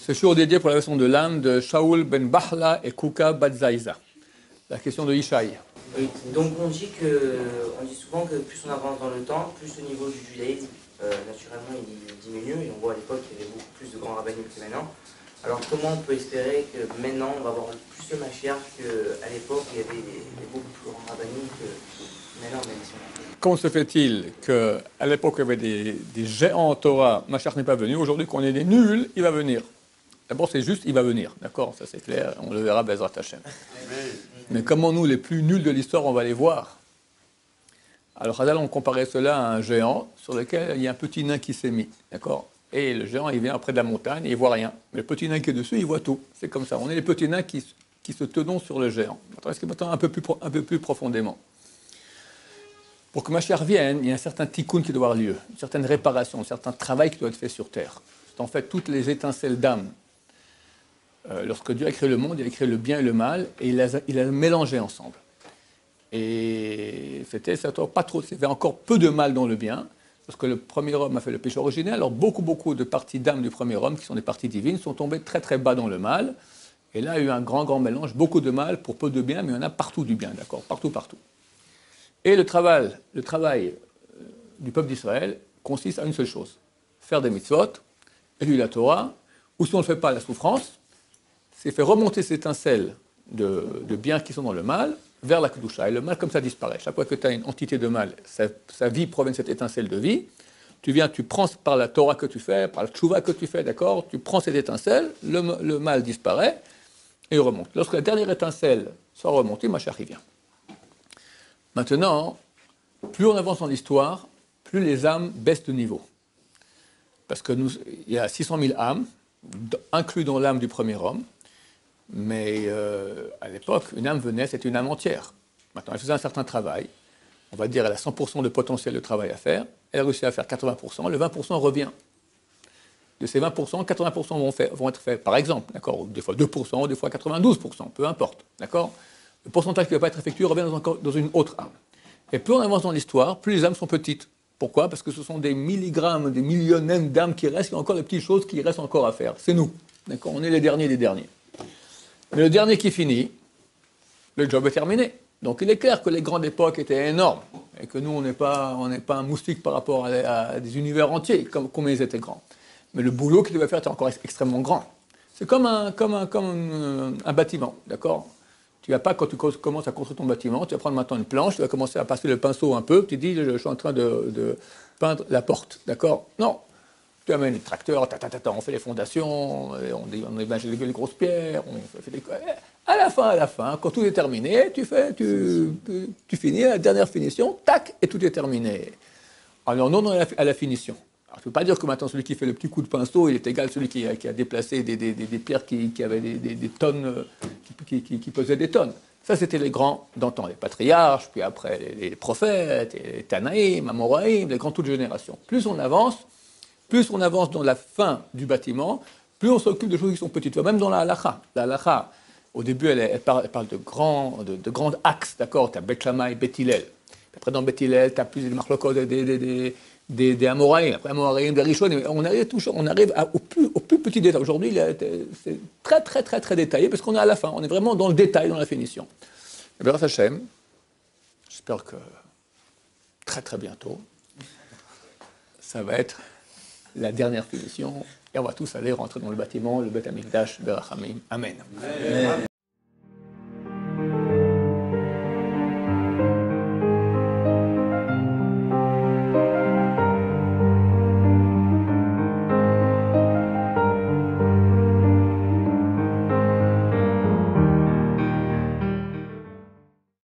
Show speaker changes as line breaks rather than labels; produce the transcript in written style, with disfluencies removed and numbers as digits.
C'est toujours dédié pour la leçon de l'âme de Shaul ben Bahla et Kuka Batzaïza. La question de Ishaï.
Oui, donc on dit souvent que plus on avance dans le temps, plus le niveau du judaïsme, naturellement, il diminue. Et on voit à l'époque qu'il y avait beaucoup plus de grands rabbiniques que maintenant. Alors comment on peut espérer que maintenant on va avoir plus de Mashiach qu'à l'époque il y avait beaucoup plus grands rabbiniques que maintenant, même si on...
Comment se fait-il qu'à l'époque il y avait des géants en Torah, Mashiach n'est pas venu, aujourd'hui qu'on est des nuls, il va venir? D'abord c'est juste, il va venir, d'accord? Ça c'est clair, on le verra Bezrat Hashem. Mais comment nous, les plus nuls de l'histoire, on va les voir? Alors Hazal, on comparait cela à un géant sur lequel il y a un petit nain qui s'est mis, d'accord? Et le géant, il vient près de la montagne et il voit rien. Mais le petit nain qui est dessus, il voit tout. C'est comme ça. On est les petits nains qui se tenons sur le géant. Maintenant, un peu plus profondément. Pour que Mashiach vienne, il y a un certain tikkun qui doit avoir lieu, une certaine réparation, un certain travail qui doit être fait sur terre. C'est en fait toutes les étincelles d'âme. Lorsque Dieu a créé le monde, il a créé le bien et le mal, et il a mélangé ensemble. Et c'était pas trop, il y avait encore peu de mal dans le bien, parce que le premier homme a fait le péché originel, alors beaucoup de parties d'âme du premier homme, qui sont des parties divines, sont tombées très très bas dans le mal, et là il y a eu un grand mélange, beaucoup de mal pour peu de bien, mais il y en a partout du bien, d'accord, partout. Et le travail du peuple d'Israël consiste à une seule chose, faire des mitzvot, étudier la Torah, ou si on ne le fait pas, la souffrance, c'est faire remonter ces étincelles de biens qui sont dans le mal vers la Kedusha. Et le mal, comme ça, disparaît. Chaque fois que tu as une entité de mal, sa vie provient de cette étincelle de vie. Tu prends par la Torah que tu fais, par la Tchouva que tu fais, d'accord? Tu prends cette étincelle, le mal disparaît et il remonte. Lorsque la dernière étincelle sera remontée, Mashiach vient. Maintenant, plus on avance dans l'histoire, plus les âmes baissent de niveau. Parce qu'il y a 600 000 âmes, inclus dans l'âme du premier homme. Mais à l'époque, une âme venait, c'était une âme entière. Maintenant, elle faisait un certain travail. On va dire qu'elle a 100% de potentiel de travail à faire. Elle a réussi à faire 80%. Le 20% revient. De ces 20%, 80% vont être faits, par exemple. D'accord? Des fois 2%, des fois 92%, peu importe. D'accord? Le pourcentage qui ne va pas être effectué revient dans une autre âme. Et plus on avance dans l'histoire, plus les âmes sont petites. Pourquoi? Parce que ce sont des milligrammes, des millionnaires d'âmes qui restent. Il y a encore des petites choses qui restent encore à faire. C'est nous. D'accord? On est les derniers des derniers. Mais le dernier qui finit, le job est terminé. Donc il est clair que les grandes époques étaient énormes et que nous, on n'est pas un moustique par rapport à des univers entiers, comme ils étaient grands. Mais le boulot qu'ils devaient faire était encore extrêmement grand. C'est comme un bâtiment, d'accord? Tu vas pas, quand tu commences à construire ton bâtiment, tu vas prendre maintenant une planche, tu vas commencer à passer le pinceau un peu, tu dis, je suis en train de peindre la porte, d'accord? Non. Tu amènes les tracteurs, on fait les fondations, on imagine les grosses pierres, on fait des... À la fin, quand tout est terminé, tu finis, la dernière finition, tac, et tout est terminé. Alors non à la finition. Alors, tu ne peux pas dire que maintenant, celui qui fait le petit coup de pinceau, il est égal à celui qui a déplacé des pierres qui avaient des tonnes, qui pesaient des tonnes. Ça, c'était les grands d'antan, les patriarches, puis après les prophètes, les Tanaïm, Amoraïm, les grands toutes générations. Plus on avance dans la fin du bâtiment, plus on s'occupe de choses qui sont petites. Même dans la halakha. La halakha, au début, elle parle de grands axes, d'accord? Tu as Beth Shammai, Beth Hillel. Après, dans Beth Hillel, tu as plus des marlokot, des Amoraïm. Après, Amoraïm, des Rishon. On arrive au plus petit détail. Aujourd'hui, c'est très, très, très, très détaillé parce qu'on est à la fin. On est vraiment dans le détail, dans la finition. Et bien, Hashem, j'espère que très, très bientôt, ça va être la dernière finition, et on va tous aller rentrer dans le bâtiment, le Beth Amikdash, Berachamim. Amen.